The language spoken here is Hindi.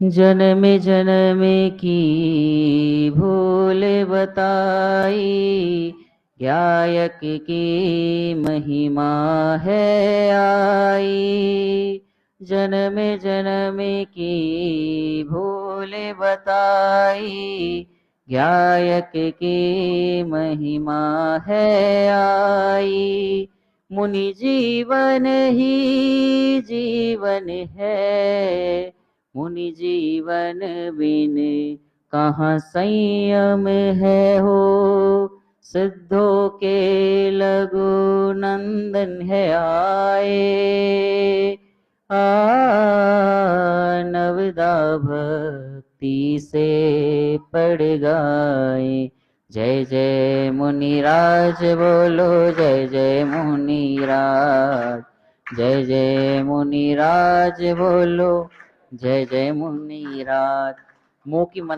जन्म जन्म की भूल बताई, गायक की महिमा है आई। जन्म जन्म की भूल बताई, गायक की महिमा है आई। मुनि जीवन ही जीवन है, मुनि जीवन बिन कहाँ संयम है हो। सिद्धों के लघु नंदन है आए, नवदा भक्ति से पड़ गाए। जय जय मुनिराज बोलो, जय जय मुनिराज। जय जय मुनिराज बोलो, जय जय मुनिराज। मुंह की